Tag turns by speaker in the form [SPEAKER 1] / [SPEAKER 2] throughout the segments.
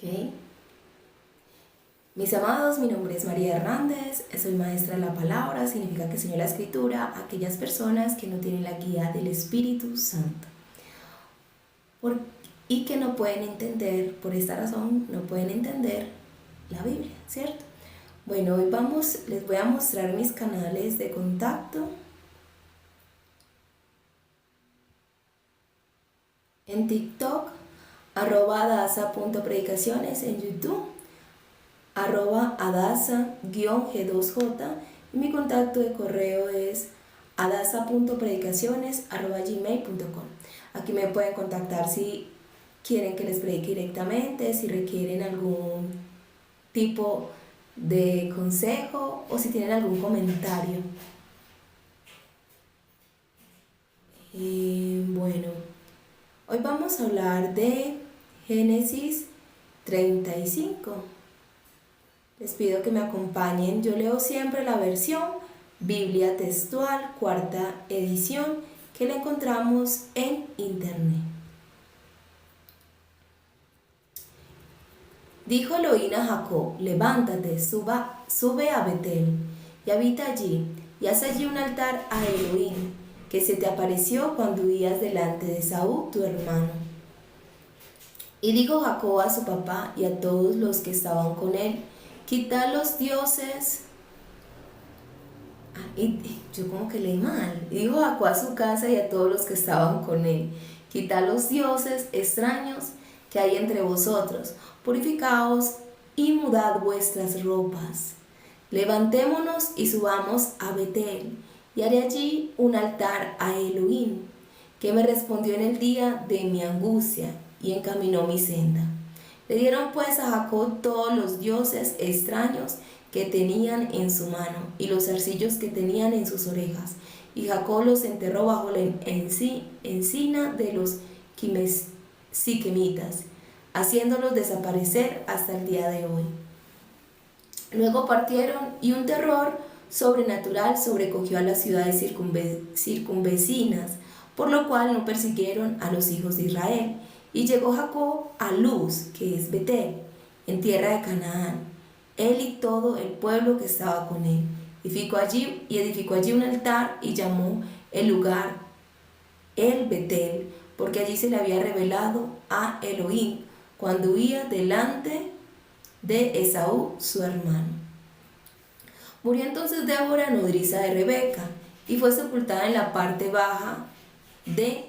[SPEAKER 1] ¿Ok? Mis amados, mi nombre es María Hernández, soy maestra de la palabra, significa que enseño la escritura a aquellas personas que no tienen la guía del Espíritu Santo y que no pueden entender, por esta razón, no pueden entender la Biblia, ¿cierto? Bueno, hoy les voy a mostrar mis canales de contacto. En TikTok, @adasa.predicaciones, en YouTube, @adasa_g2j, y mi contacto de correo es adasa.predicaciones@gmail.com. Aquí me pueden contactar si quieren que les predique directamente, si requieren algún tipo de consejo o si tienen algún comentario. Bueno, hoy vamos a hablar de Génesis 35. Les pido que me acompañen. Yo leo siempre la versión Biblia Textual, cuarta edición, que la encontramos en internet. Dijo Elohim a Jacob: levántate, sube a Betel y habita allí, y haz allí un altar a Elohim, que se te apareció cuando huías delante de Saúl tu hermano. Y dijo Jacob a su papá y a todos los que estaban con él: quitad los dioses. Yo como que leí mal. Y dijo Jacob a su casa y a todos los que estaban con él: quitad los dioses extraños que hay entre vosotros, purificaos y mudad vuestras ropas. Levantémonos y subamos a Betel, y haré allí un altar a Elohim, que me respondió en el día de mi angustia y encaminó mi senda. Le dieron pues a Jacob todos los dioses extraños que tenían en su mano y los zarcillos que tenían en sus orejas, y Jacob los enterró bajo la encina de los siquemitas, haciéndolos desaparecer hasta el día de hoy. Luego partieron, y un terror sobrenatural sobrecogió a las ciudades circunvecinas, por lo cual no persiguieron a los hijos de Israel. Y llegó Jacob a Luz, que es Betel, en tierra de Canaán, él y todo el pueblo que estaba con él. Edificó allí un altar y llamó el lugar El Betel, porque allí se le había revelado a Elohim cuando huía delante de Esaú su hermano. Murió entonces Débora, nodriza de Rebeca, y fue sepultada en la parte baja de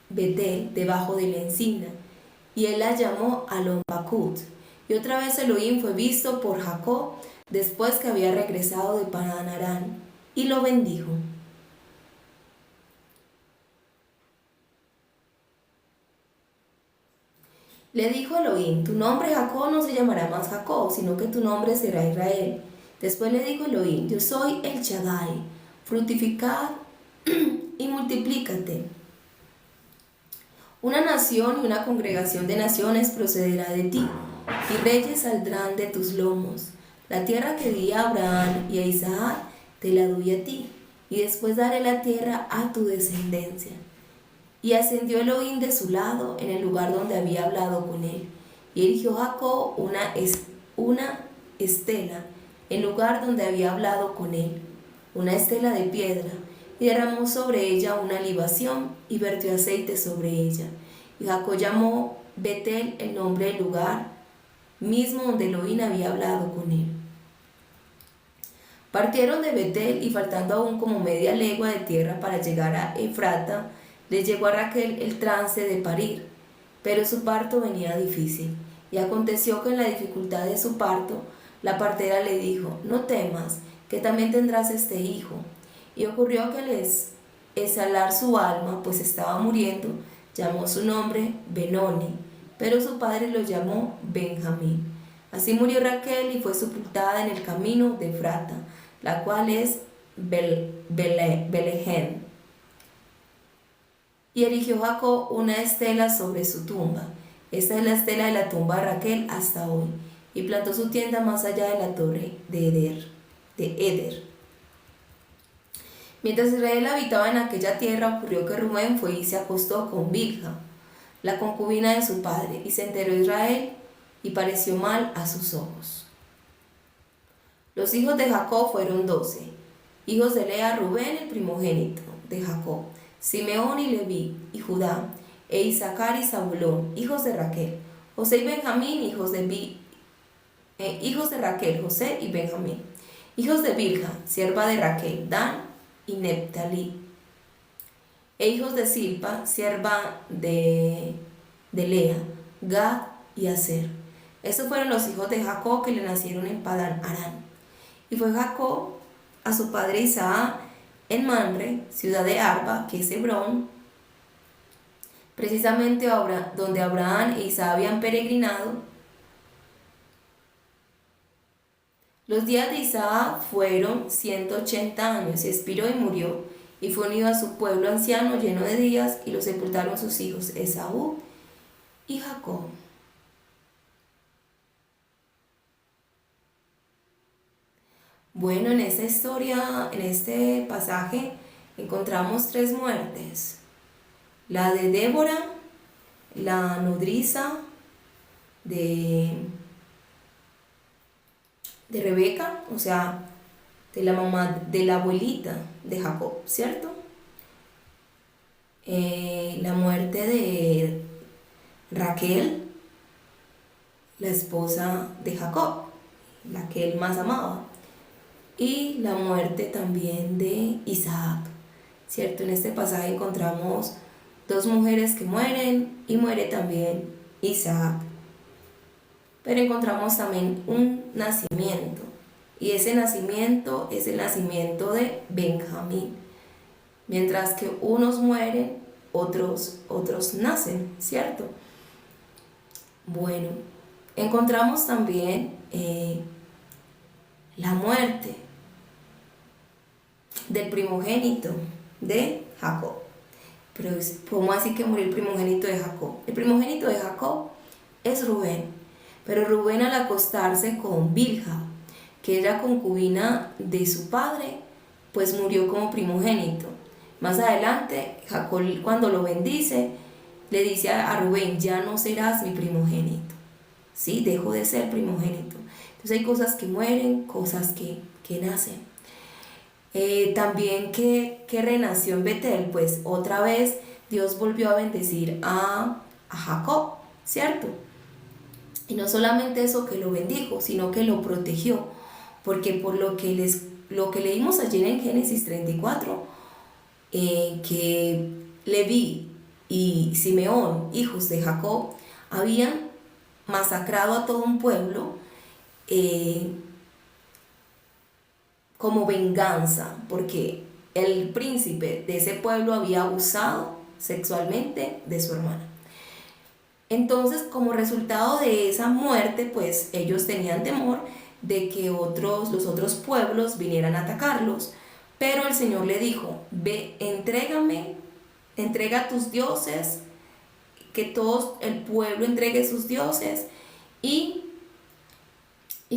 [SPEAKER 1] Betel, debajo de la encina, y él la llamó Alon-Bakut. Y otra vez Elohim fue visto por Jacob después que había regresado de Padán Aram, y lo bendijo. Le dijo Elohim: tu nombre Jacob no se llamará más Jacob, sino que tu nombre será Israel. Después le dijo Elohim: yo soy el Shaddai, fructificad y multiplícate. Una nación y una congregación de naciones procederá de ti, y reyes saldrán de tus lomos. La tierra que di a Abraham y a Isaac te la doy a ti, y después daré la tierra a tu descendencia. Y ascendió Elohim de su lado en el lugar donde había hablado con él, y erigió Jacob una estela en el lugar donde había hablado con él, una estela de piedra, y derramó sobre ella una libación y vertió aceite sobre ella. Y Jacob llamó Betel el nombre del lugar mismo donde Elohim había hablado con él. Partieron de Betel, y faltando aún como media legua de tierra para llegar a Efrata, les llegó a Raquel el trance de parir, pero su parto venía difícil. Y aconteció que en la dificultad de su parto, la partera le dijo: no temas, que también tendrás este hijo. Y ocurrió que al exhalar su alma, pues estaba muriendo, llamó su nombre Benoni, pero su padre lo llamó Benjamín. Así murió Raquel y fue sepultada en el camino de Efrata, la cual es Belején. Y erigió Jacob una estela sobre su tumba. Esta es la estela de la tumba de Raquel hasta hoy. Y plantó su tienda más allá de la torre de Eder. Mientras Israel habitaba en aquella tierra, ocurrió que Rubén fue y se acostó con Bilha, la concubina de su padre, y se enteró Israel y pareció mal a sus ojos. Los hijos de Jacob fueron 12, hijos de Lea, Rubén, el primogénito de Jacob, Simeón y Leví, y Judá, e Isaacar y Zabulón, hijos de Raquel, José y Benjamín, hijos de Raquel, José y Benjamín, hijos de Bilha, sierva de Raquel, Dan y Neptalí, e hijos de Silpa, sierva de Lea, Gad y Aser. Estos fueron los hijos de Jacob que le nacieron en Padán Aram. Y fue Jacob a su padre Isaac en Manre, ciudad de Arba, que es Hebrón, precisamente donde Abraham e Isaac habían peregrinado. Los días de Isaac fueron 180 años, y expiró y murió, y fue unido a su pueblo anciano lleno de días, y lo sepultaron sus hijos Esaú y Jacob. Bueno, en esta historia, en este pasaje, encontramos 3 muertes. La de Débora, la nodriza de Rebeca, o sea, de la mamá, de la abuelita de Jacob, ¿cierto? La muerte de Raquel, la esposa de Jacob, la que él más amaba, y la muerte también de Isaac, ¿cierto? En este pasaje encontramos 2 mujeres que mueren y muere también Isaac. Pero encontramos también un nacimiento, y ese nacimiento es el nacimiento de Benjamín. Mientras que unos mueren, otros nacen, ¿cierto? Bueno, encontramos también la muerte del primogénito de Jacob. Pero ¿cómo así que murió el primogénito de Jacob? El primogénito de Jacob es Rubén, pero Rubén, al acostarse con Bilha, que era concubina de su padre, pues murió como primogénito. Más adelante, Jacob, cuando lo bendice, le dice a Rubén: ya no serás mi primogénito, ¿sí? Dejo de ser primogénito. Entonces hay cosas que mueren, cosas que nacen. También que renació en Betel, pues otra vez Dios volvió a bendecir a Jacob, ¿cierto? Y no solamente eso, que lo bendijo, sino que lo protegió, porque por lo que leímos ayer en Génesis 34, que Leví y Simeón, hijos de Jacob, habían masacrado a todo un pueblo como venganza, porque el príncipe de ese pueblo había abusado sexualmente de su hermana. Entonces, como resultado de esa muerte, pues ellos tenían temor de que los otros pueblos vinieran a atacarlos. Pero el Señor le dijo: ve, entrega a tus dioses, que todo el pueblo entregue sus dioses, y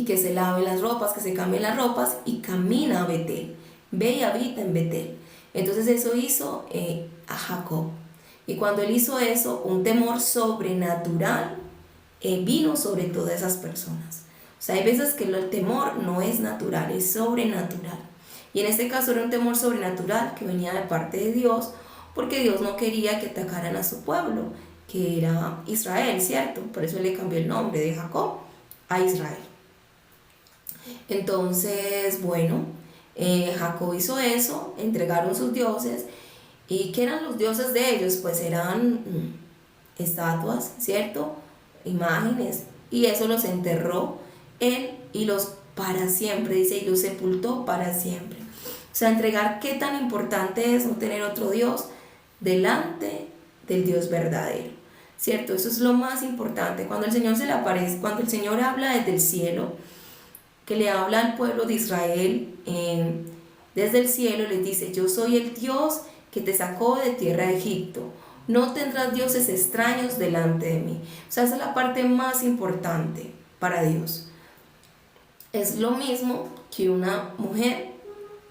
[SPEAKER 1] que se laven las ropas, que se cambien las ropas, y camina a Betel, ve y habita en Betel. Entonces eso hizo a Jacob. Y cuando él hizo eso, un temor sobrenatural vino sobre todas esas personas. O sea, hay veces que el temor no es natural, es sobrenatural. Y en este caso era un temor sobrenatural que venía de parte de Dios, porque Dios no quería que atacaran a su pueblo, que era Israel, ¿cierto? Por eso le cambió el nombre de Jacob a Israel. Entonces, bueno, Jacob hizo eso, entregaron sus dioses. ¿Y qué eran los dioses de ellos? Pues eran estatuas, ¿cierto? Imágenes. Y eso los enterró él, y los para siempre, dice, y los sepultó para siempre. O sea, entregar, qué tan importante es no tener otro Dios delante del Dios verdadero, ¿cierto? Eso es lo más importante. Cuando el Señor se le aparece, cuando el Señor habla desde el cielo, que le habla al pueblo de Israel desde el cielo, les dice: yo soy el Dios que te sacó de tierra de Egipto, no tendrás dioses extraños delante de mí. O sea, esa es la parte más importante para Dios. Es lo mismo que una mujer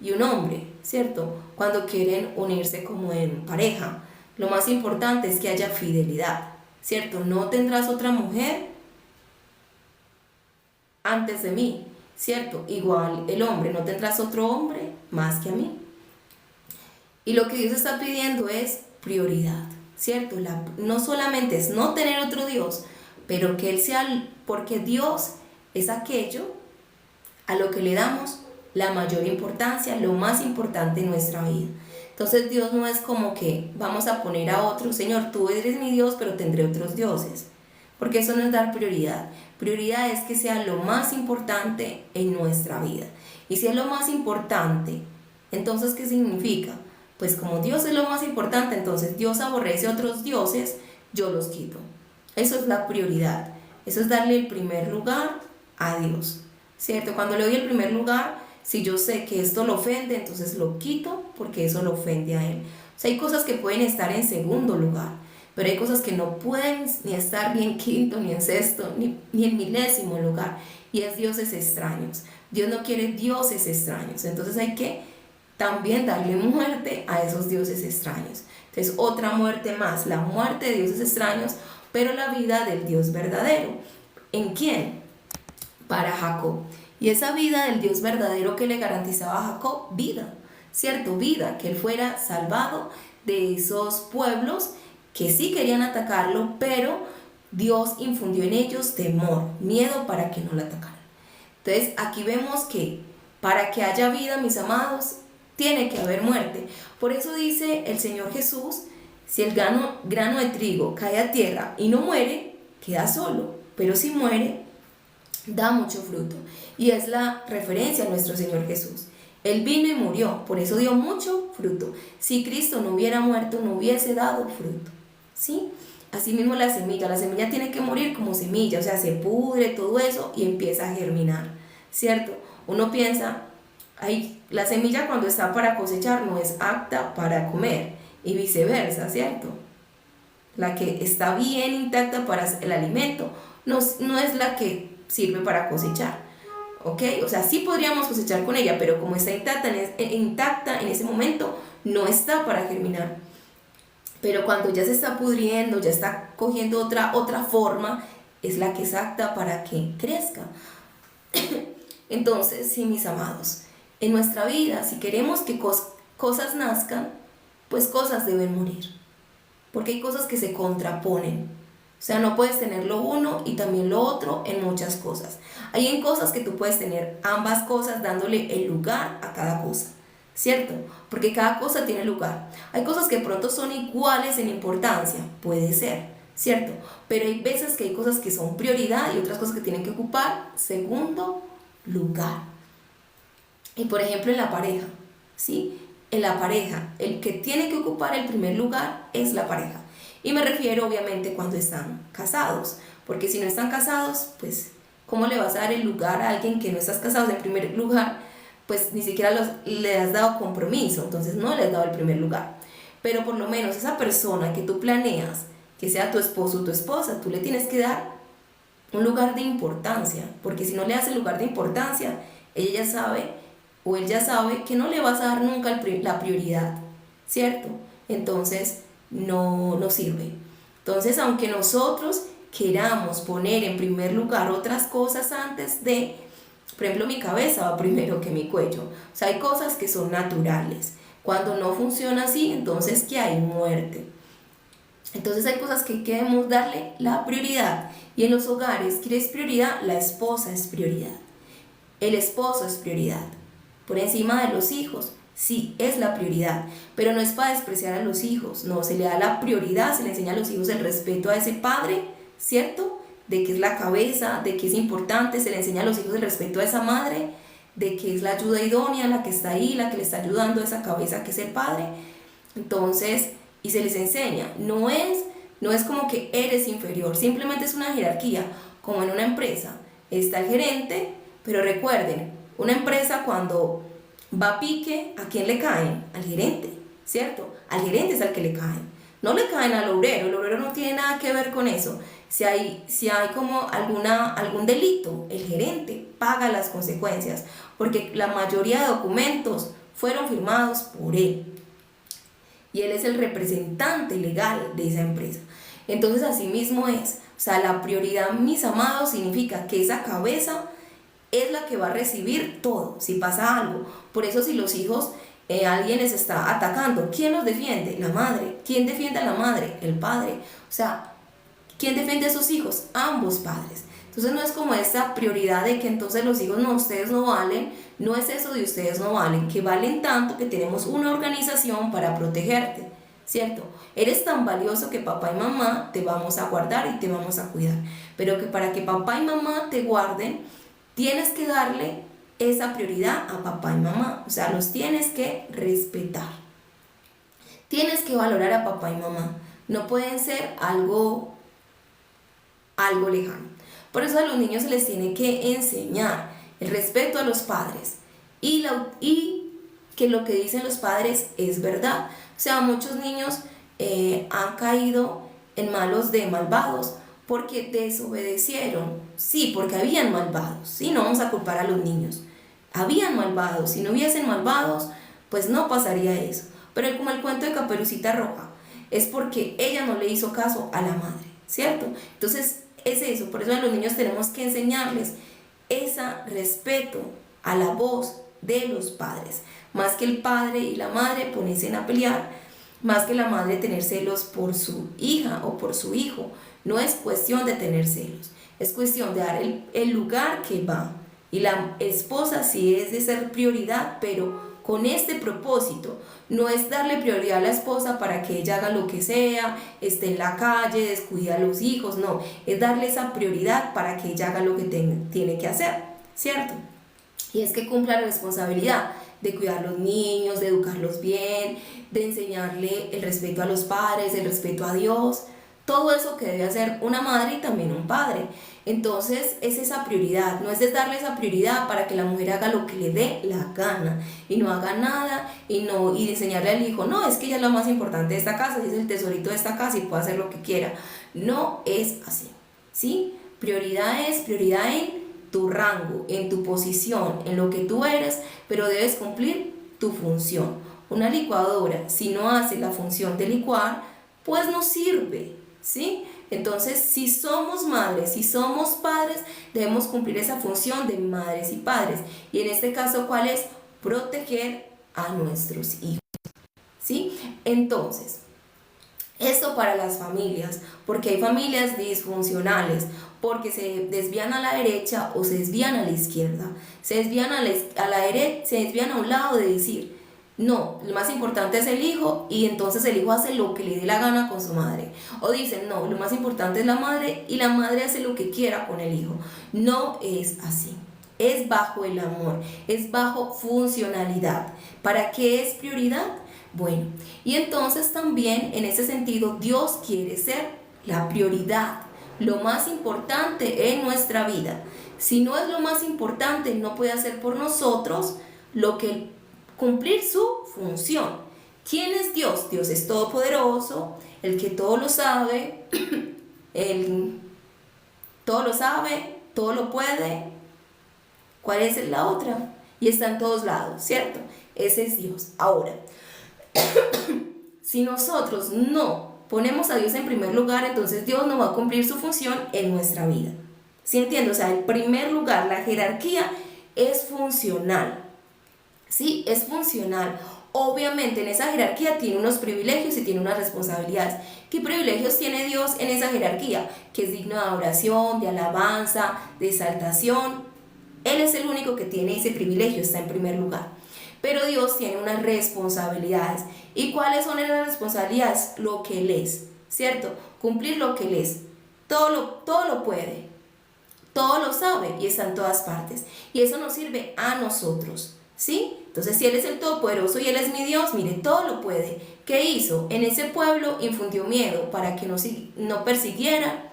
[SPEAKER 1] y un hombre, ¿cierto? Cuando quieren unirse como en pareja, lo más importante es que haya fidelidad, ¿cierto? No tendrás otra mujer antes de mí, ¿cierto? Igual el hombre, no tendrás otro hombre más que a mí. Y lo que Dios está pidiendo es prioridad, ¿cierto? No solamente es no tener otro Dios, pero que Él sea, porque Dios es aquello a lo que le damos la mayor importancia, lo más importante en nuestra vida. Entonces Dios no es como que vamos a poner a otro, Señor, tú eres mi Dios, pero tendré otros dioses. Porque eso no es dar prioridad. Prioridad es que sea lo más importante en nuestra vida. Y si es lo más importante, entonces ¿qué significa? Pues como Dios es lo más importante, entonces Dios aborrece otros dioses, yo los quito. Eso es la prioridad. Eso es darle el primer lugar a Dios, ¿cierto? Cuando le doy el primer lugar, si yo sé que esto lo ofende, entonces lo quito porque eso lo ofende a Él. O sea, hay cosas que pueden estar en segundo lugar, pero hay cosas que no pueden ni estar ni en quinto, ni en sexto, ni en milésimo lugar. Y es dioses extraños. Dios no quiere dioses extraños. Entonces hay que también darle muerte a esos dioses extraños. Entonces otra muerte más, la muerte de dioses extraños, pero la vida del Dios verdadero. ¿En quién? Para Jacob. Y esa vida del Dios verdadero que le garantizaba a Jacob, vida, ¿cierto? Vida, que él fuera salvado de esos pueblos que sí querían atacarlo, pero Dios infundió en ellos temor, miedo para que no lo atacaran. Entonces aquí vemos que para que haya vida, mis amados, tiene que haber muerte. Por eso dice el Señor Jesús, si el grano de trigo cae a tierra y no muere, queda solo, pero si muere, da mucho fruto. Y es la referencia a nuestro Señor Jesús. Él vino y murió, por eso dio mucho fruto. Si Cristo no hubiera muerto, no hubiese dado fruto, ¿sí? Asimismo la semilla tiene que morir como semilla, o sea, se pudre todo eso y empieza a germinar, ¿cierto? Uno piensa, la semilla cuando está para cosechar no es apta para comer y viceversa, ¿cierto? La que está bien intacta para el alimento no es la que sirve para cosechar, ¿ok? O sea, sí podríamos cosechar con ella, pero como está intacta en ese momento, no está para germinar. Pero cuando ya se está pudriendo, ya está cogiendo otra forma, es la que es apta para que crezca. Entonces, sí, mis amados, en nuestra vida, si queremos que cosas nazcan, pues cosas deben morir. Porque hay cosas que se contraponen. O sea, no puedes tener lo uno y también lo otro en muchas cosas. Hay en cosas que tú puedes tener ambas cosas dándole el lugar a cada cosa, ¿cierto? Porque cada cosa tiene lugar. Hay cosas que pronto son iguales en importancia, puede ser, ¿cierto? Pero hay veces que hay cosas que son prioridad y otras cosas que tienen que ocupar segundo lugar. Y por ejemplo en la pareja, ¿sí? En la pareja, el que tiene que ocupar el primer lugar es la pareja. Y me refiero obviamente cuando están casados, porque si no están casados, pues ¿cómo le vas a dar el lugar a alguien que no estás casado? En primer lugar, pues ni siquiera le has dado compromiso, entonces no le has dado el primer lugar. Pero por lo menos esa persona que tú planeas, que sea tu esposo o tu esposa, tú le tienes que dar un lugar de importancia, porque si no le das el lugar de importancia, ella ya sabe o él ya sabe que no le vas a dar nunca la prioridad, ¿cierto? Entonces no sirve. Entonces, aunque nosotros queramos poner en primer lugar otras cosas antes de, por ejemplo, mi cabeza va primero que mi cuello. O sea, hay cosas que son naturales. Cuando no funciona así, entonces ¿qué hay? Muerte. Entonces hay cosas que queremos darle la prioridad. Y en los hogares, ¿quién es prioridad? La esposa es prioridad. El esposo es prioridad. Por encima de los hijos. Sí, es la prioridad, pero no es para despreciar a los hijos, no, se le da la prioridad, se le enseña a los hijos el respeto a ese padre, ¿cierto? De que es la cabeza, de que es importante, se le enseña a los hijos el respeto a esa madre, de que es la ayuda idónea, la que está ahí, la que le está ayudando a esa cabeza que es el padre. Entonces, y se les enseña, no es como que eres inferior, simplemente es una jerarquía, como en una empresa, está el gerente, pero recuerden, una empresa cuando va a pique, ¿a quién le caen? Al gerente, ¿cierto? Al gerente es al que le caen. No le caen al obrero, el obrero no tiene nada que ver con eso. Si hay como algún delito, el gerente paga las consecuencias, porque la mayoría de documentos fueron firmados por él. Y él es el representante legal de esa empresa. Entonces así mismo es. O sea, la prioridad, mis amados, significa que esa cabeza es la que va a recibir todo si pasa algo. Por eso si los hijos, alguien les está atacando, ¿quién los defiende? La madre. ¿Quién defiende a la madre? El padre. O sea, ¿quién defiende a sus hijos? Ambos padres. Entonces no es como esa prioridad de que entonces los hijos no, ustedes no valen, no es eso de ustedes no valen, que valen tanto que tenemos una organización para protegerte, ¿cierto? Eres tan valioso que papá y mamá te vamos a guardar y te vamos a cuidar, pero que para que papá y mamá te guarden, tienes que darle esa prioridad a papá y mamá, o sea, los tienes que respetar. Tienes que valorar a papá y mamá, no pueden ser algo lejano. Por eso a los niños se les tiene que enseñar el respeto a los padres y que lo que dicen los padres es verdad. O sea, muchos niños han caído en malos de malvados porque desobedecieron. Sí, porque habían malvados. Sí, no vamos a culpar a los niños. Habían malvados. Si no hubiesen malvados, pues no pasaría eso. Pero como el cuento de Caperucita Roja, es porque ella no le hizo caso a la madre, ¿cierto? Entonces, es eso, por eso a los niños tenemos que enseñarles ese respeto a la voz de los padres, más que el padre y la madre ponerse a pelear, más que la madre tener celos por su hija o por su hijo. No es cuestión de tener celos, es cuestión de dar el lugar que va. Y la esposa sí es de ser prioridad, pero con este propósito. No es darle prioridad a la esposa para que ella haga lo que sea, esté en la calle, descuide a los hijos, no, es darle esa prioridad para que ella haga lo que tiene que hacer, ¿cierto? Y es que cumpla la responsabilidad de cuidar a los niños, de educarlos bien, de enseñarle el respeto a los padres, el respeto a Dios, todo eso que debe hacer una madre y también un padre. Entonces es esa prioridad, no es de darle esa prioridad para que la mujer haga lo que le dé la gana y no haga nada y enseñarle al hijo, no, es que ella es lo más importante de esta casa, ella es el tesorito de esta casa y puede hacer lo que quiera. No es así, ¿sí? Prioridad es prioridad en tu rango, en tu posición, en lo que tú eres, pero debes cumplir tu función. Una licuadora, si no hace la función de licuar, pues no sirve, ¿sí? Entonces, si somos madres, si somos padres, debemos cumplir esa función de madres y padres. Y en este caso, ¿cuál es? Proteger a nuestros hijos, ¿sí? Entonces, esto para las familias, porque hay familias disfuncionales, porque se desvían a la derecha o se desvían a la izquierda, se desvían a la derecha, se desvían a un lado de decir, no, lo más importante es el hijo y entonces el hijo hace lo que le dé la gana con su madre. O dicen, no, lo más importante es la madre y la madre hace lo que quiera con el hijo. No es así. Es bajo el amor, es bajo funcionalidad. ¿Para qué es prioridad? Bueno, y entonces también en ese sentido Dios quiere ser la prioridad, lo más importante en nuestra vida. Si no es lo más importante, no puede hacer por nosotros lo que cumplir su función. ¿Quién es Dios? Dios es todopoderoso, el que todo lo sabe, todo lo sabe, todo lo puede. ¿Cuál es la otra? Y está en todos lados, ¿cierto? Ese es Dios. Ahora, si nosotros no ponemos a Dios en primer lugar, entonces Dios no va a cumplir su función en nuestra vida. ¿Sí entiendo? O sea, en primer lugar, la jerarquía es funcional. Sí, es funcional. Obviamente en esa jerarquía tiene unos privilegios y tiene unas responsabilidades. ¿Qué privilegios tiene Dios en esa jerarquía? Que es digno de adoración, de alabanza, de exaltación. Él es el único que tiene ese privilegio, está en primer lugar. Pero Dios tiene unas responsabilidades. ¿Y cuáles son esas responsabilidades? Lo que Él es, ¿cierto? Cumplir lo que Él es. Todo lo puede, todo lo sabe y está en todas partes. Y eso nos sirve a nosotros, ¿sí? Entonces, si Él es el Todopoderoso y Él es mi Dios, mire, todo lo puede. ¿Qué hizo? En ese pueblo infundió miedo para que no persiguiera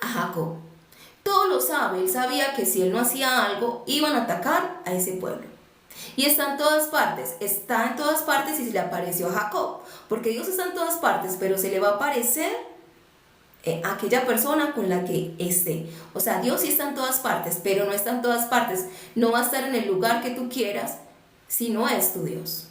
[SPEAKER 1] a Jacob. Todo lo sabe, Él sabía que si Él no hacía algo, iban a atacar a ese pueblo. Y está en todas partes y se le apareció a Jacob, porque Dios está en todas partes, pero se le va a aparecer a aquella persona con la que esté. O sea, Dios sí está en todas partes, pero no está en todas partes, no va a estar en el lugar que tú quieras, si no es tu Dios.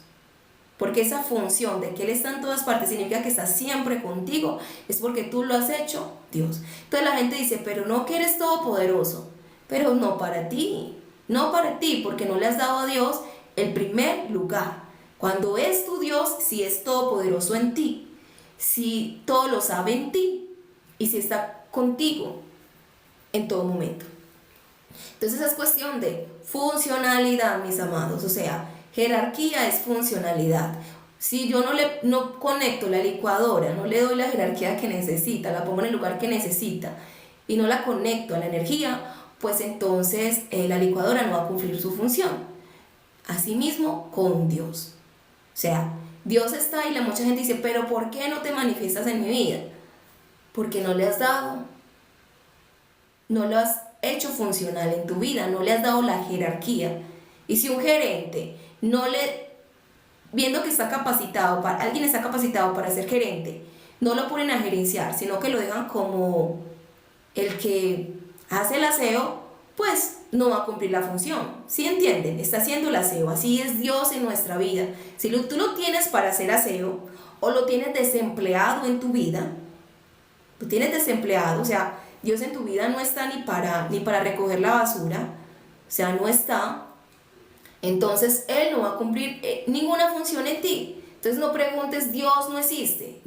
[SPEAKER 1] Porque esa función de que Él está en todas partes significa que está siempre contigo, es porque tú lo has hecho, Dios. Entonces la gente dice, pero no que eres todopoderoso, pero no para ti, no para ti, porque no le has dado a Dios el primer lugar. Cuando es tu Dios, si es todopoderoso en ti, si todo lo sabe en ti y si está contigo en todo momento. Entonces es cuestión de funcionalidad, mis amados, o sea, jerarquía es funcionalidad. Si yo no conecto la licuadora, no le doy la jerarquía que necesita, la pongo en el lugar que necesita y no la conecto a la energía, pues entonces la licuadora no va a cumplir su función. Asimismo con Dios. O sea, Dios está y mucha gente dice, pero ¿por qué no te manifiestas en mi vida? Porque no le has dado, no lo has hecho funcional en tu vida, no le has dado la jerarquía. Y si un gerente viendo que está capacitado, alguien está capacitado para ser gerente, no lo ponen a gerenciar, sino que lo dejan como el que hace el aseo, pues no va a cumplir la función. ¿Sí entienden? Está haciendo el aseo, así es Dios en nuestra vida. Si tú lo tienes para hacer aseo o lo tienes desempleado en tu vida, lo tienes desempleado, o sea, Dios en tu vida no está ni para recoger la basura, o sea, no está. Entonces Él no va a cumplir ninguna función en ti. Entonces no preguntes, Dios no existe.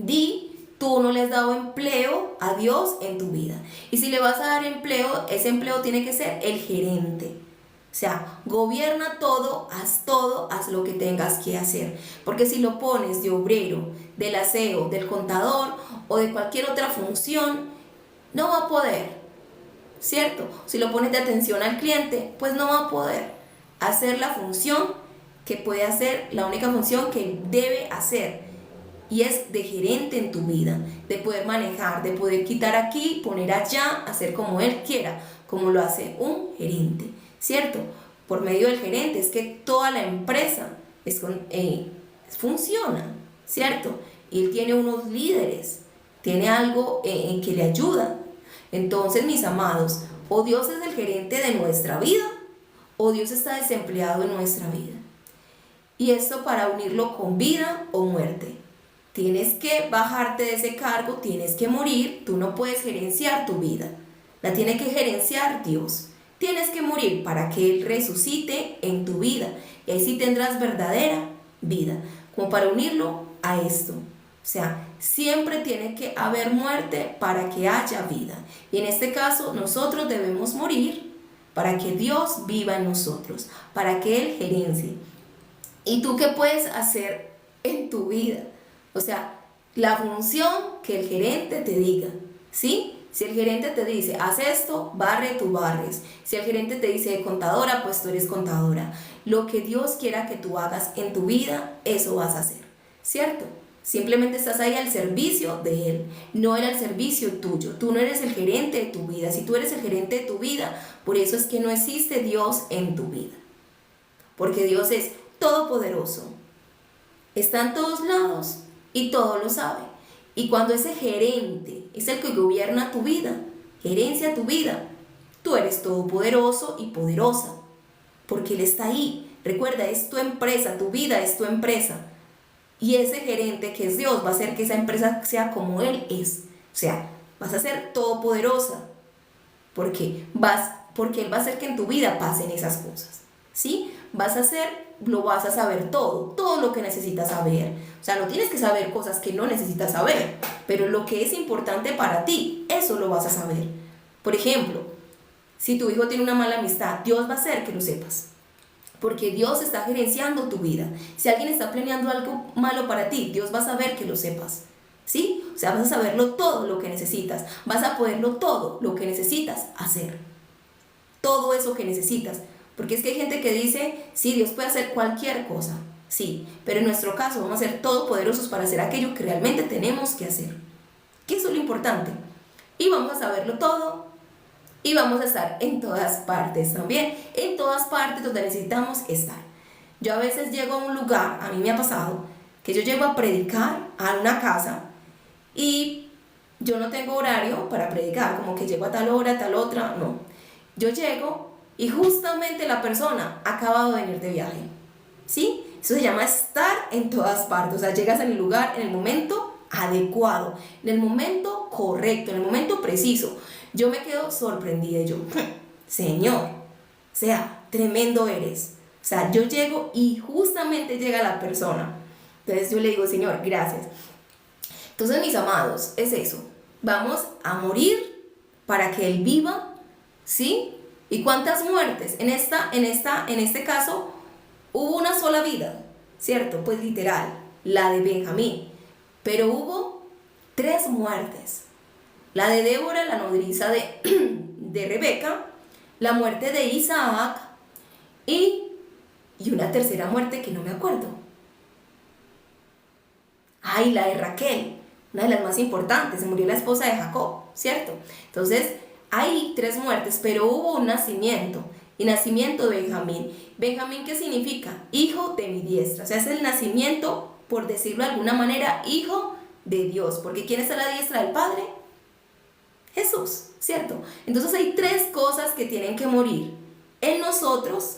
[SPEAKER 1] Tú no le has dado empleo a Dios en tu vida. Y si le vas a dar empleo, ese empleo tiene que ser el gerente. O sea, gobierna todo, haz lo que tengas que hacer. Porque si lo pones de obrero, del aseo, del contador o de cualquier otra función, no va a poder, ¿cierto? Si lo pones de atención al cliente, pues no va a poder hacer la función que puede hacer, la única función que debe hacer, y es de gerente en tu vida, de poder manejar, de poder quitar aquí, poner allá, hacer como él quiera, como lo hace un gerente, ¿cierto? Por medio del gerente es que toda la empresa funciona, ¿cierto? Y él tiene unos líderes, tiene algo en que le ayuda. Entonces, mis amados, o Dios es el gerente de nuestra vida, o Dios está desempleado en nuestra vida. Y esto para unirlo con vida o muerte. Tienes que bajarte de ese cargo, tienes que morir, tú no puedes gerenciar tu vida, la tiene que gerenciar Dios. Tienes que morir para que Él resucite en tu vida y ahí sí tendrás verdadera vida, como para unirlo a esto. O sea, siempre tiene que haber muerte para que haya vida. Y en este caso nosotros debemos morir para que Dios viva en nosotros, para que Él gerencie. ¿Y tú qué puedes hacer en tu vida? O sea, la función que el gerente te diga, ¿sí? Si el gerente te dice, haz esto, barre, tú barres. Si el gerente te dice, contadora, pues tú eres contadora. Lo que Dios quiera que tú hagas en tu vida, eso vas a hacer, ¿cierto? Simplemente estás ahí al servicio de Él, no Él al servicio tuyo. Tú no eres el gerente de tu vida. Si tú eres el gerente de tu vida, por eso es que no existe Dios en tu vida. Porque Dios es todopoderoso, está en todos lados y todo lo sabe. Y cuando ese gerente es el que gobierna tu vida, gerencia tu vida, tú eres todopoderoso y poderosa, porque Él está ahí. Recuerda, es tu empresa, tu vida es tu empresa. Y ese gerente que es Dios va a hacer que esa empresa sea como Él es. O sea, vas a ser todopoderosa, porque Él va a hacer que en tu vida pasen esas cosas, ¿sí? Lo vas a saber todo lo que necesitas saber. O sea, no tienes que saber cosas que no necesitas saber, pero lo que es importante para ti, eso lo vas a saber. Por ejemplo, si tu hijo tiene una mala amistad, Dios va a hacer que lo sepas, porque Dios está gerenciando tu vida. Si alguien está planeando algo malo para ti, Dios va a saber que lo sepas, ¿sí? O sea, vas a saberlo todo lo que necesitas, vas a poderlo todo lo que necesitas hacer, todo eso que necesitas. Porque es que hay gente que dice, sí, Dios puede hacer cualquier cosa, sí, pero en nuestro caso vamos a ser todopoderosos para hacer aquello que realmente tenemos que hacer, que eso es lo importante. Y vamos a saberlo todo y vamos a estar en todas partes también, en todas partes donde necesitamos estar. Yo a veces llego a un lugar, a mí me ha pasado, que yo llego a predicar a una casa y yo no tengo horario para predicar, como que llego a tal hora, a tal otra, no. Yo llego y justamente la persona ha acabado de venir de viaje, ¿sí? Eso se llama estar en todas partes. O sea, llegas en el lugar, en el momento adecuado, en el momento correcto, en el momento preciso. Yo me quedo sorprendida y yo, Señor, o sea, tremendo eres. O sea, yo llego y justamente llega la persona. Entonces yo le digo, Señor, gracias. Entonces, mis amados, es eso. Vamos a morir para que Él viva, ¿sí? ¿Y cuántas muertes? En este caso, hubo una sola vida, ¿cierto? Pues literal, la de Benjamín. Pero hubo 3 muertes. La de Débora, la nodriza de Rebeca, la muerte de Isaac y una tercera muerte que no me acuerdo. Ay, la de Raquel, una de las más importantes, se murió la esposa de Jacob, ¿cierto? Entonces, hay 3 muertes, pero hubo un nacimiento, y nacimiento de Benjamín. Benjamín, ¿qué significa? Hijo de mi diestra, o sea, es el nacimiento, por decirlo de alguna manera, hijo de Dios, porque ¿quién está a la diestra del Padre? Jesús, ¿cierto? Entonces hay 3 cosas que tienen que morir en nosotros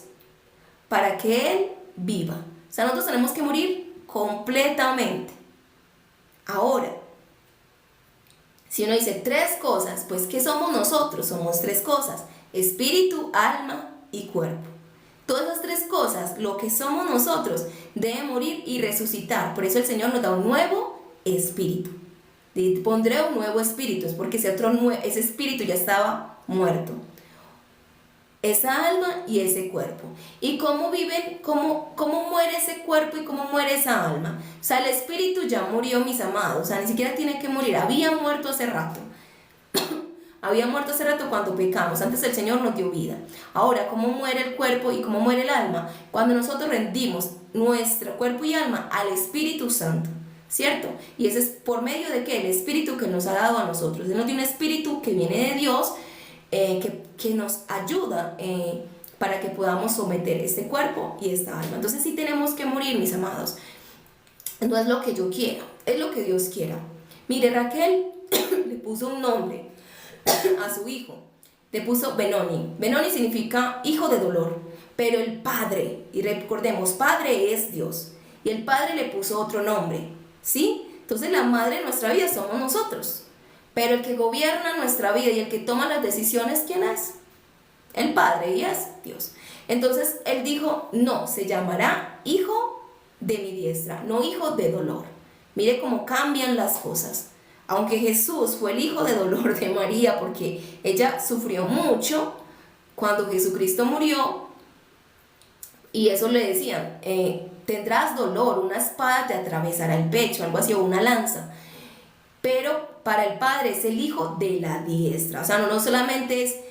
[SPEAKER 1] para que Él viva. O sea, nosotros tenemos que morir completamente. Ahora, si uno dice 3 cosas, pues ¿qué somos nosotros? Somos 3 cosas: espíritu, alma y cuerpo. Todas las 3 cosas, lo que somos nosotros, debe morir y resucitar. Por eso el Señor nos da un nuevo espíritu. Pondré un nuevo espíritu, es porque ese espíritu ya estaba muerto. Esa alma y ese cuerpo. ¿Y cómo viven? ¿Cómo muere ese cuerpo y cómo muere esa alma? O sea, el espíritu ya murió, mis amados. O sea, ni siquiera tiene que morir. Había muerto hace rato. Había muerto hace rato cuando pecamos. Antes el Señor nos dio vida. Ahora, ¿cómo muere el cuerpo y cómo muere el alma? Cuando nosotros rendimos nuestro cuerpo y alma al Espíritu Santo, ¿cierto? Y ese es por medio de ¿qué? El Espíritu que nos ha dado a nosotros. Él nos dio un Espíritu que viene de Dios, que nos ayuda para que podamos someter este cuerpo y esta alma. Entonces sí tenemos que morir, mis amados. No es lo que yo quiera, es lo que Dios quiera. Mire, Raquel le puso un nombre a su hijo. Le puso Benoni. Benoni significa hijo de dolor. Pero el Padre, y recordemos, Padre es Dios. Y el Padre le puso otro nombre, ¿sí? Entonces la madre de nuestra vida somos nosotros. Pero el que gobierna nuestra vida y el que toma las decisiones, ¿quién es? El Padre, y es Dios. Entonces él dijo, no, se llamará hijo de mi diestra, no hijo de dolor. Mire cómo cambian las cosas. Aunque Jesús fue el hijo de dolor de María, porque ella sufrió mucho cuando Jesucristo murió, y eso le decían, tendrás dolor, una espada te atravesará el pecho, algo así, o una lanza. Pero para el Padre es el hijo de la diestra. O sea, no solamente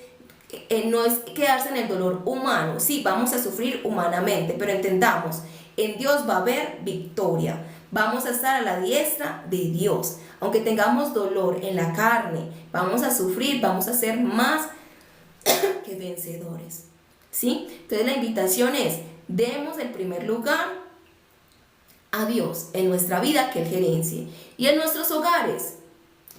[SPEAKER 1] no es quedarse en el dolor humano. Sí, vamos a sufrir humanamente, pero entendamos, en Dios va a haber victoria. Vamos a estar a la diestra de Dios. Aunque tengamos dolor en la carne, vamos a sufrir, vamos a ser más que vencedores, ¿sí? Entonces la invitación es, demos el primer lugar a Dios en nuestra vida, que Él gerencie. Y en nuestros hogares,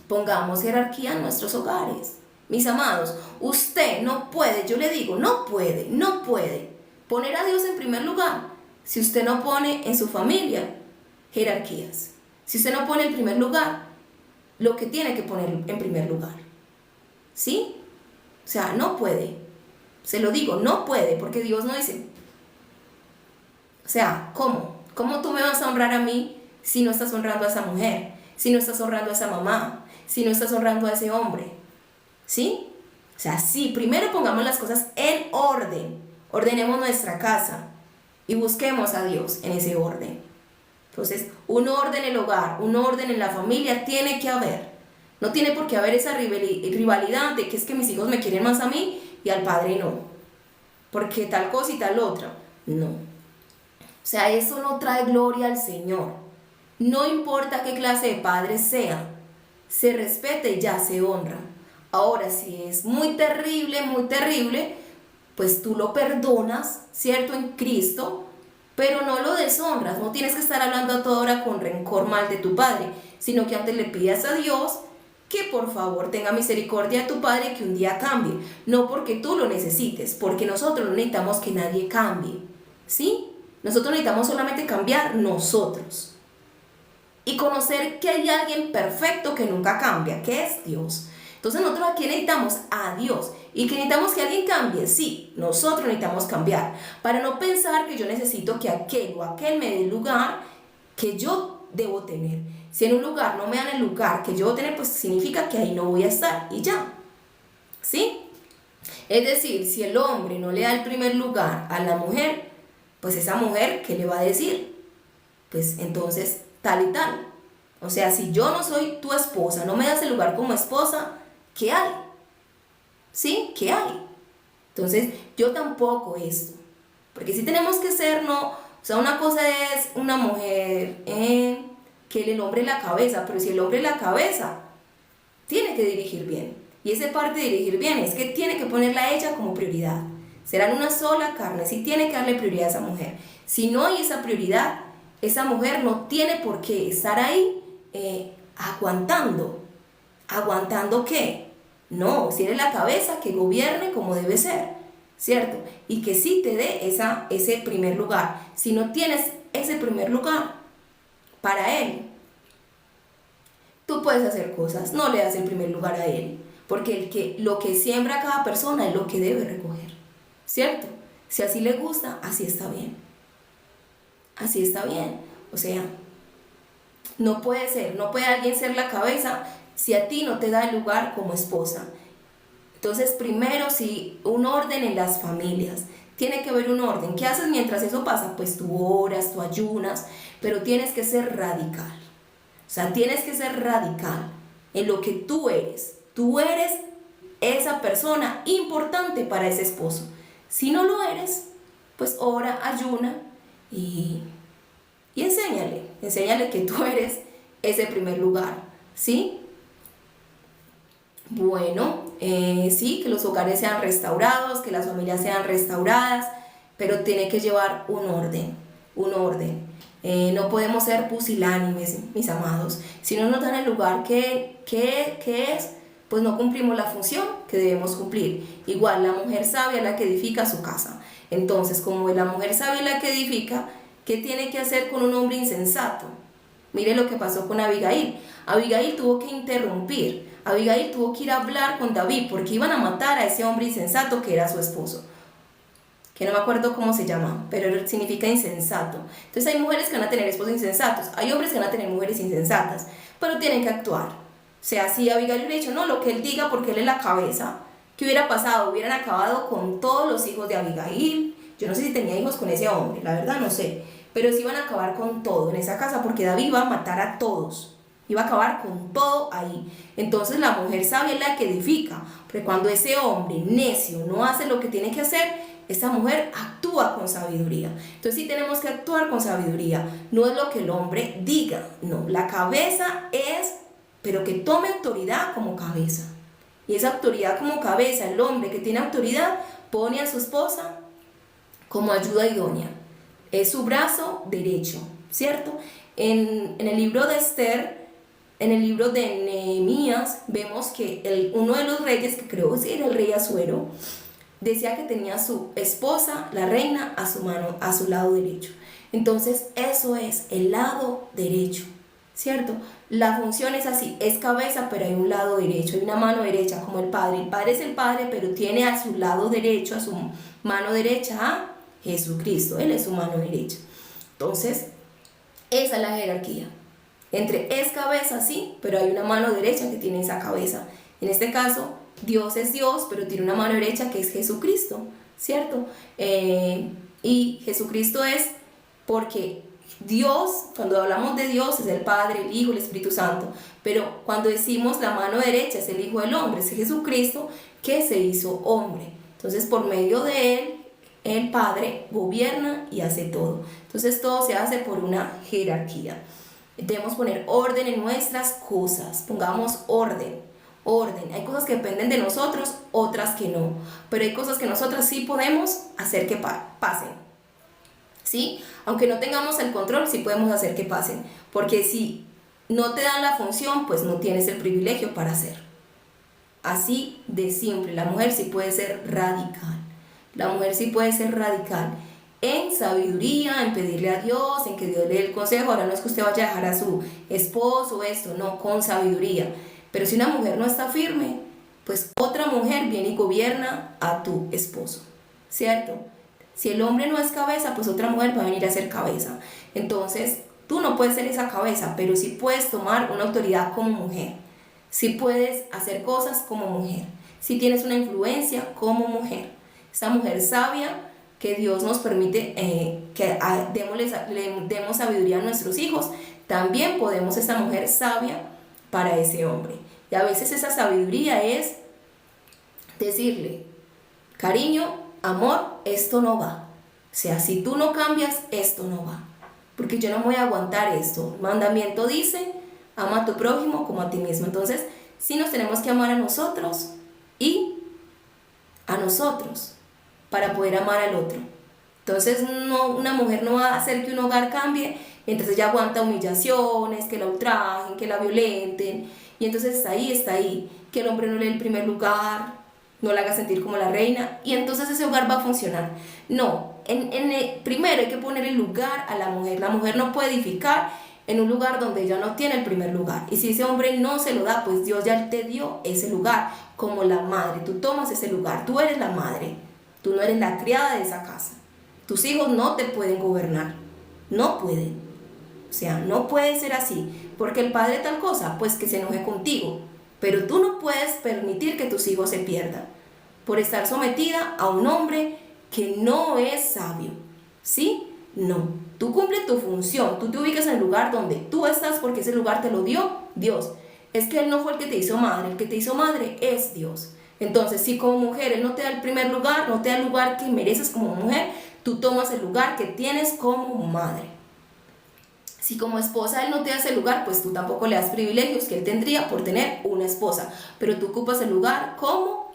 [SPEAKER 1] pongamos jerarquía en nuestros hogares. Mis amados, usted no puede, yo le digo, no puede poner a Dios en primer lugar si usted no pone en su familia jerarquías. Si usted no pone en primer lugar lo que tiene que poner en primer lugar, ¿sí? O sea, no puede. Se lo digo, no puede, porque Dios no dice. O sea, ¿cómo? ¿Cómo tú me vas a honrar a mí si no estás honrando a esa mujer? Si no estás honrando a esa mamá, si no estás honrando a ese hombre, ¿sí? O sea, sí, primero pongamos las cosas en orden, ordenemos nuestra casa y busquemos a Dios en ese orden. Entonces, un orden en el hogar, un orden en la familia tiene que haber. No tiene por qué haber esa rivalidad de que es que mis hijos me quieren más a mí y al padre no, porque tal cosa y tal otra. No. O sea, eso no trae gloria al Señor. No importa qué clase de padre sea, se respeta y ya se honra. Ahora, si es muy terrible, pues tú lo perdonas, ¿cierto? En Cristo, pero no lo deshonras. No tienes que estar hablando a toda hora con rencor mal de tu padre, sino que antes le pidas a Dios que por favor tenga misericordia de tu padre, que un día cambie. No porque tú lo necesites, porque nosotros no necesitamos que nadie cambie, ¿sí? Nosotros necesitamos solamente cambiar nosotros y conocer que hay alguien perfecto que nunca cambia, que es Dios. Entonces nosotros aquí necesitamos a Dios. ¿Y que necesitamos que alguien cambie? Sí, nosotros necesitamos cambiar. Para no pensar que yo necesito que aquel o aquel me dé el lugar que yo debo tener. Si en un lugar no me dan el lugar que yo debo tener, pues significa que ahí no voy a estar y ya. ¿Sí? Es decir, si el hombre no le da el primer lugar a la mujer, pues esa mujer, ¿qué le va a decir? Pues entonces tal y tal. O sea, si yo no soy tu esposa, no me das el lugar como esposa, ¿qué hay? ¿Sí? ¿Qué hay? Entonces, yo tampoco esto. Porque si tenemos que ser, no, o sea, una cosa es una mujer que el hombre es la cabeza, pero si el hombre es la cabeza, tiene que dirigir bien. Y esa parte de dirigir bien es que tiene que ponerla a ella como prioridad. Serán una sola carne, si tiene que darle prioridad a esa mujer. Si no hay esa prioridad, esa mujer no tiene por qué estar ahí aguantando. ¿Aguantando qué? No, si eres la cabeza, que gobierne como debe ser, ¿cierto? Y que sí te dé ese primer lugar. Si no tienes ese primer lugar para él, tú puedes hacer cosas, no le das el primer lugar a él, porque lo que siembra cada persona es lo que debe recoger, ¿cierto? Si así le gusta, así está bien. Así está bien. O sea, no puede ser, no puede alguien ser la cabeza si a ti no te da el lugar como esposa. Entonces, primero, si un orden en las familias, tiene que haber un orden. ¿Qué haces mientras eso pasa? Pues tú oras, tú ayunas, pero tienes que ser radical. O sea, tienes que ser radical en lo que tú eres. Tú eres esa persona importante para ese esposo. Si no lo eres, pues ora, ayuna y enséñale que tú eres ese primer lugar, ¿sí? Bueno, sí, que los hogares sean restaurados, que las familias sean restauradas, pero tiene que llevar un orden, un orden. No podemos ser pusilánimes, mis amados. Si no nos dan el lugar que es, pues no cumplimos la función que debemos cumplir. Igual, la mujer sabia es la que edifica su casa. Entonces, como la mujer sabia es la que edifica, ¿qué tiene que hacer con un hombre insensato? Mire lo que pasó con Abigail. Abigail tuvo que interrumpir. Abigail tuvo que ir a hablar con David porque iban a matar a ese hombre insensato que era su esposo. Que no me acuerdo cómo se llama, pero significa insensato. Entonces hay mujeres que van a tener esposos insensatos, hay hombres que van a tener mujeres insensatas, pero tienen que actuar. O sea, si Abigail hubiera dicho, no, lo que él diga porque él es la cabeza, ¿qué hubiera pasado? Hubieran acabado con todos los hijos de Abigail. Yo no sé si tenía hijos con ese hombre, la verdad no sé. Pero sí iban a acabar con todo en esa casa porque David iba a matar a todos. Iba a acabar con todo ahí. Entonces la mujer sabia es la que edifica. Porque cuando ese hombre necio no hace lo que tiene que hacer, esa mujer actúa con sabiduría. Entonces sí tenemos que actuar con sabiduría. No es lo que el hombre diga. No, la cabeza es, pero que tome autoridad como cabeza. Y esa autoridad como cabeza, el hombre que tiene autoridad, pone a su esposa como ayuda idónea. Es su brazo derecho, ¿cierto? En el libro de Esther, en el libro de Nehemías, vemos que uno de los reyes, que creo que era el rey Asuero, decía que tenía a su esposa, la reina, a su lado derecho. Entonces, eso es el lado derecho, ¿cierto? La función es así, es cabeza, pero hay un lado derecho, hay una mano derecha, como el padre. El padre es el padre, pero tiene a su lado derecho, a su mano derecha, a Jesucristo. Él es su mano derecha. Entonces, esa es la jerarquía. Es cabeza, sí, pero hay una mano derecha que tiene esa cabeza. En este caso, Dios es Dios, pero tiene una mano derecha que es Jesucristo, ¿cierto? Y Jesucristo es porque Dios, cuando hablamos de Dios, es el Padre, el Hijo, el Espíritu Santo. Pero cuando decimos la mano derecha es el Hijo del Hombre, es Jesucristo que se hizo hombre. Entonces, por medio de Él, el Padre gobierna y hace todo. Entonces, todo se hace por una jerarquía. Debemos poner orden en nuestras cosas. Pongamos orden. Orden. Hay cosas que dependen de nosotros, otras que no. Pero hay cosas que nosotros sí podemos hacer que pasen. ¿Sí? Aunque no tengamos el control, sí podemos hacer que pasen. Porque si no te dan la función, pues no tienes el privilegio para hacer. Así de simple. La mujer sí puede ser radical. La mujer sí puede ser radical. en sabiduría, en pedirle a Dios, en que Dios le dé el consejo. Ahora no es que usted vaya a dejar a su esposo, esto, no, con sabiduría. Pero si una mujer no está firme, pues otra mujer viene y gobierna a tu esposo, ¿cierto? Si el hombre no es cabeza, pues otra mujer va a venir a ser cabeza. Entonces, tú no puedes ser esa cabeza, pero sí puedes tomar una autoridad como mujer. Sí puedes hacer cosas como mujer. Sí tienes una influencia como mujer. Esa mujer sabia que Dios nos permite le demos sabiduría a nuestros hijos. También podemos ser esa mujer sabia para ese hombre. Y a veces esa sabiduría es decirle, cariño, amor, esto no va. O sea, si tú no cambias, esto no va. Porque yo no voy a aguantar esto. El mandamiento dice, ama a tu prójimo como a ti mismo. Entonces, sí nos tenemos que amar a nosotros y a nosotros para poder amar al otro. Entonces, no, una mujer no va a hacer que un hogar cambie mientras ella aguanta humillaciones, que la ultrajen, que la violenten. Y entonces está ahí, que el hombre no le dé el primer lugar, no la haga sentir como la reina, y entonces ese hogar va a funcionar. No, primero hay que poner el lugar a la mujer. La mujer no puede edificar en un lugar donde ella no tiene el primer lugar. Y si ese hombre no se lo da, pues Dios ya te dio ese lugar como la madre. Tú tomas ese lugar, tú eres la madre, tú no eres la criada de esa casa. Tus hijos no te pueden gobernar, no pueden. O sea, no puede ser así, porque el padre tal cosa, pues que se enoje contigo, pero tú no puedes permitir que tus hijos se pierdan por estar sometida a un hombre que no es sabio, ¿sí? No, tú cumples tu función, tú te ubicas en el lugar donde tú estás porque ese lugar te lo dio Dios. Es que Él no fue el que te hizo madre, el que te hizo madre es Dios. Entonces, si como mujer Él no te da el primer lugar, no te da el lugar que mereces como mujer, tú tomas el lugar que tienes como madre. Si como esposa Él no te hace el lugar, pues tú tampoco le das privilegios que Él tendría por tener una esposa, pero tú ocupas el lugar como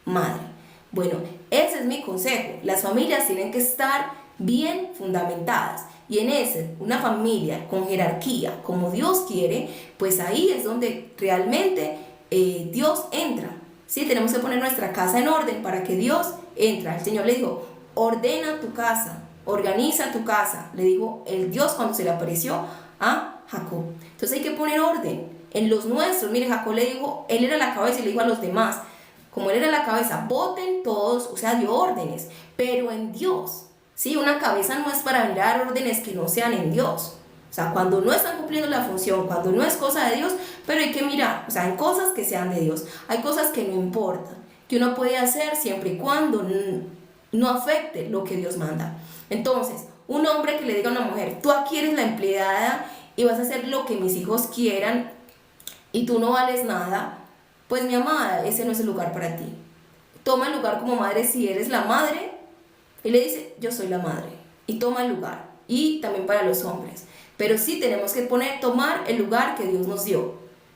[SPEAKER 1] madre. Bueno, ese es mi consejo. Las familias tienen que estar bien fundamentadas, y en ese, una familia con jerarquía, como Dios quiere, pues ahí es donde realmente Dios entra. ¿Sí? Tenemos que poner nuestra casa en orden para que Dios entra. El Señor le dijo, ordena tu casa, organiza tu casa, le dijo el Dios cuando se le apareció a Jacob. Entonces hay que poner orden en los nuestros. Mire, Jacob le dijo, él era la cabeza y le dijo a los demás, como él era la cabeza, voten todos, o sea, dio órdenes, pero en Dios. Sí, una cabeza no es para dar órdenes que no sean en Dios. O sea, cuando no están cumpliendo la función, cuando no es cosa de Dios, pero hay que mirar, o sea, en cosas que sean de Dios. Hay cosas que no importan, que uno puede hacer siempre y cuando no afecte lo que Dios manda. Entonces, un hombre que le diga a una mujer, tú aquí eres la empleada y vas a hacer lo que mis hijos quieran y tú no vales nada, pues mi amada, ese no es el lugar para ti. Toma el lugar como madre si eres la madre, y le dice, yo soy la madre, y toma el lugar. Y también para los hombres. Pero sí tenemos que tomar el lugar que Dios nos dio.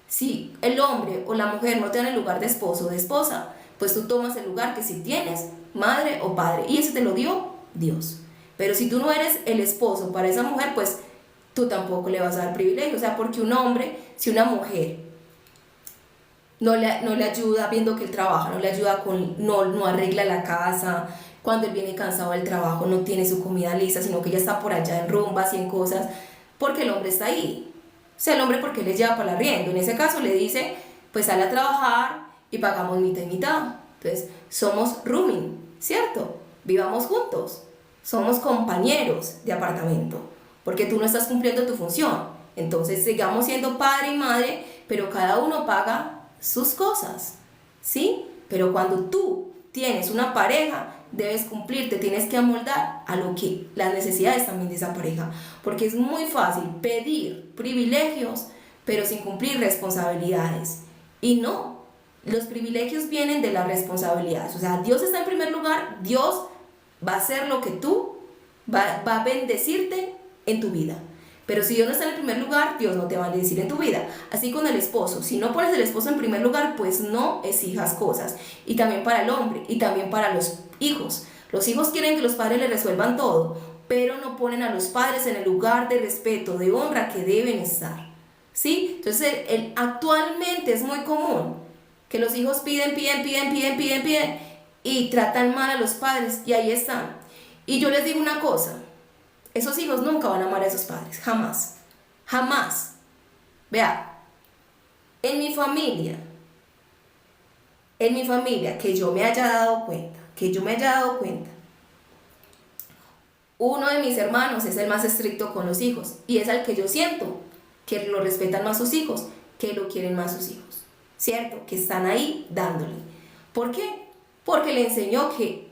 [SPEAKER 1] Si el hombre o la mujer no te dan el lugar de esposo o de esposa, pues tú tomas el lugar que sí tienes, madre o padre, y ese te lo dio Dios. Pero si tú no eres el esposo para esa mujer, pues tú tampoco le vas a dar privilegio. O sea, porque un hombre, si una mujer no le ayuda viendo que él trabaja, no le ayuda no arregla la casa, cuando él viene cansado del trabajo no tiene su comida lista, sino que ya está por allá en rumbas y en cosas, porque el hombre está ahí. O sea, el hombre porque le lleva para el arriendo. En ese caso le dice, pues sale a trabajar y pagamos mitad y mitad. Entonces, somos rooming, ¿cierto? Vivamos juntos. Somos compañeros de apartamento, porque tú no estás cumpliendo tu función. Entonces, sigamos siendo padre y madre, pero cada uno paga sus cosas, ¿sí? Pero cuando tú tienes una pareja, debes cumplir, te tienes que amoldar a lo que las necesidades también de esa pareja, porque es muy fácil pedir privilegios, pero sin cumplir responsabilidades. Y no, los privilegios vienen de las responsabilidades. O sea, Dios está en primer lugar, Dios va a hacer lo que tú, va a bendecirte en tu vida. Pero si Dios no está en el primer lugar, Dios no te va a bendecir en tu vida. Así con el esposo. Si no pones el esposo en primer lugar, pues no exijas cosas. Y también para el hombre, y también para los hijos. Los hijos quieren que los padres les resuelvan todo, pero no ponen a los padres en el lugar de respeto, de honra que deben estar. ¿Sí? Entonces, actualmente es muy común que los hijos piden y tratan mal a los padres, y ahí están. Y yo les digo una cosa, esos hijos nunca van a amar a esos padres, jamás, jamás. Vea, en mi familia, que yo me haya dado cuenta, uno de mis hermanos es el más estricto con los hijos y es al que yo siento que lo respetan más sus hijos, que lo quieren más sus hijos, ¿cierto? Que están ahí dándole. ¿Por qué? Porque le enseñó qué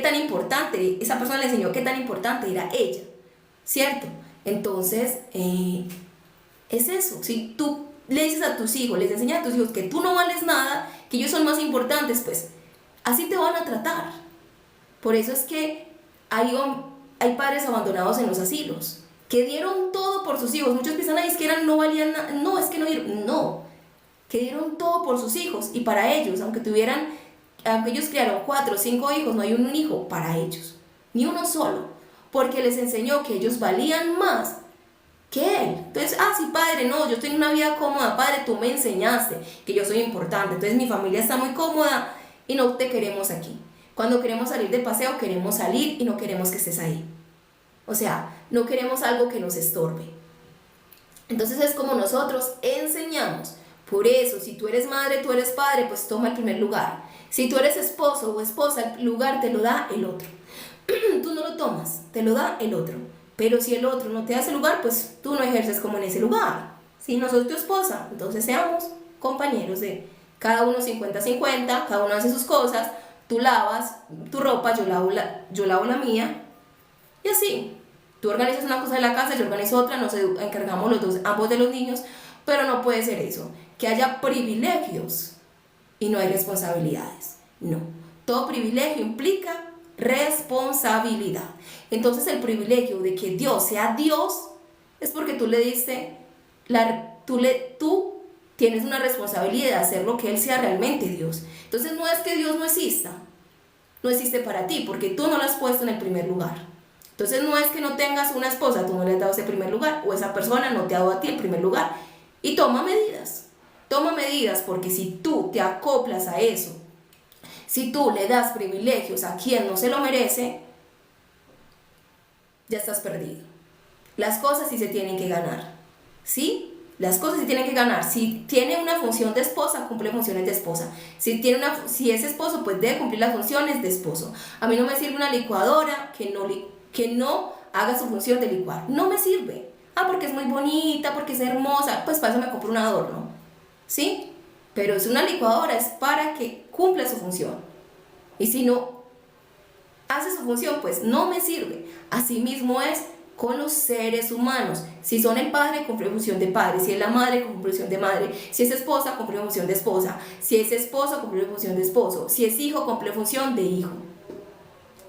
[SPEAKER 1] tan importante, esa persona le enseñó qué tan importante era ella, ¿cierto? Entonces, es eso. Si tú le dices a tus hijos, les enseñas a tus hijos que tú no vales nada, que ellos son más importantes, pues así te van a tratar. Por eso es que hay padres abandonados en los asilos, que dieron todo por sus hijos. Muchos piensan, es que no valían nada. No, es que no dieron, no, que dieron todo por sus hijos y para ellos, aunque ellos criaron 4 o 5 hijos, no hay un hijo para ellos, ni uno solo, porque les enseñó que ellos valían más que él. Entonces, sí, padre, no, yo tengo una vida cómoda, padre, tú me enseñaste que yo soy importante, entonces mi familia está muy cómoda y no te queremos aquí. Cuando queremos salir de paseo, queremos salir y no queremos que estés ahí. O sea, no queremos algo que nos estorbe. Entonces es como nosotros enseñamos. Por eso, si tú eres madre, tú eres padre, pues toma el primer lugar. Si tú eres esposo o esposa, el lugar te lo da el otro. Tú no lo tomas, te lo da el otro. Pero si el otro no te da ese lugar, pues tú no ejerces como en ese lugar. Si no sos tu esposa, entonces seamos compañeros de cada uno 50-50, cada uno hace sus cosas, tú lavas tu ropa, yo lavo la mía, y así. Tú organizas una cosa de la casa, yo organizo otra, nos encargamos los dos, ambos de los niños, pero no puede ser eso, que haya privilegios y no hay responsabilidades. No, todo privilegio implica responsabilidad. Entonces el privilegio de que Dios sea Dios es porque tú le diste, tú tienes una responsabilidad de hacer lo que Él sea realmente Dios. Entonces no es que Dios no exista, no existe para ti porque tú no lo has puesto en el primer lugar. Entonces no es que no tengas una esposa, tú no le has dado ese primer lugar, o esa persona no te ha dado a ti el primer lugar. Y toma medidas, porque si tú te acoplas a eso, si tú le das privilegios a quien no se lo merece, ya estás perdido. Las cosas sí se tienen que ganar, ¿sí? Las cosas sí tienen que ganar. Si tiene una función de esposa, cumple funciones de esposa. Si es esposo, pues debe cumplir las funciones de esposo. A mí no me sirve una licuadora que no haga su función de licuar. No me sirve. Porque es muy bonita, porque es hermosa, pues para eso me compro un adorno, ¿sí? Pero es una licuadora, es para que cumpla su función. Y si no hace su función, pues no me sirve. Así mismo es con los seres humanos. Si son el padre, cumple función de padre. Si es la madre, cumple función de madre. Si es esposa, cumple función de esposa. Si es esposo, cumple función de esposo. Si es hijo, cumple función de hijo.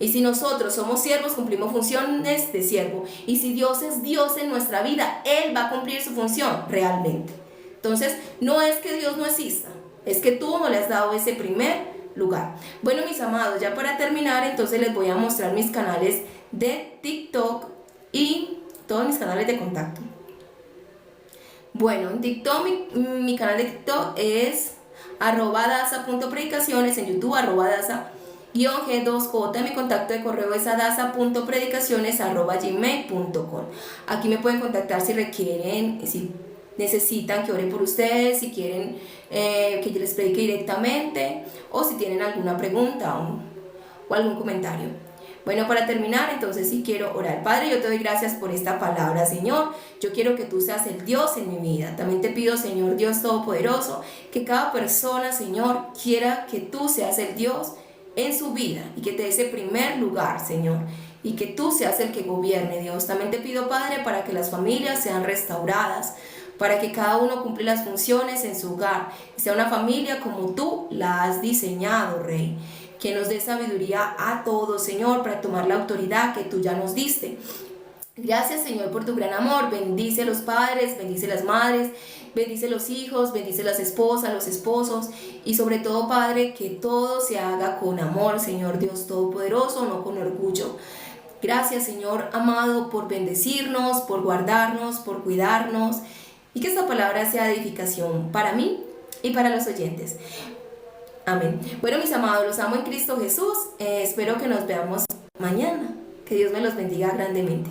[SPEAKER 1] Y si nosotros somos siervos, cumplimos funciones de siervo. Y si Dios es Dios en nuestra vida, Él va a cumplir su función realmente. Entonces, no es que Dios no exista, es que tú no le has dado ese primer lugar. Bueno, mis amados, ya para terminar, entonces les voy a mostrar mis canales de TikTok y todos mis canales de contacto. Bueno, en TikTok, mi canal de TikTok es @daza.predicaciones, en YouTube @daza_G2J. Mi contacto de correo es daza.predicaciones@gmail.com. Aquí me pueden contactar si requieren, si necesitan que ore por ustedes, si quieren que yo les predique directamente, o si tienen alguna pregunta o algún comentario. Bueno, para terminar, entonces sí quiero orar. Padre, yo te doy gracias por esta palabra, Señor. Yo quiero que tú seas el Dios en mi vida. También te pido, Señor Dios Todopoderoso, que cada persona, Señor, quiera que tú seas el Dios en su vida y que te dé ese primer lugar, Señor, y que tú seas el que gobierne, Dios. También te pido, Padre, para que las familias sean restauradas, para que cada uno cumpla las funciones en su hogar, y sea una familia como tú la has diseñado, Rey. Que nos dé sabiduría a todos, Señor, para tomar la autoridad que tú ya nos diste. Gracias, Señor, por tu gran amor. Bendice a los padres, bendice a las madres, bendice a los hijos, bendice a las esposas, los esposos, y sobre todo, Padre, que todo se haga con amor, Señor Dios Todopoderoso, no con orgullo. Gracias, Señor amado, por bendecirnos, por guardarnos, por cuidarnos, y que esta palabra sea edificación para mí y para los oyentes. Amén. Bueno, mis amados, los amo en Cristo Jesús. Espero que nos veamos mañana. Que Dios me los bendiga grandemente.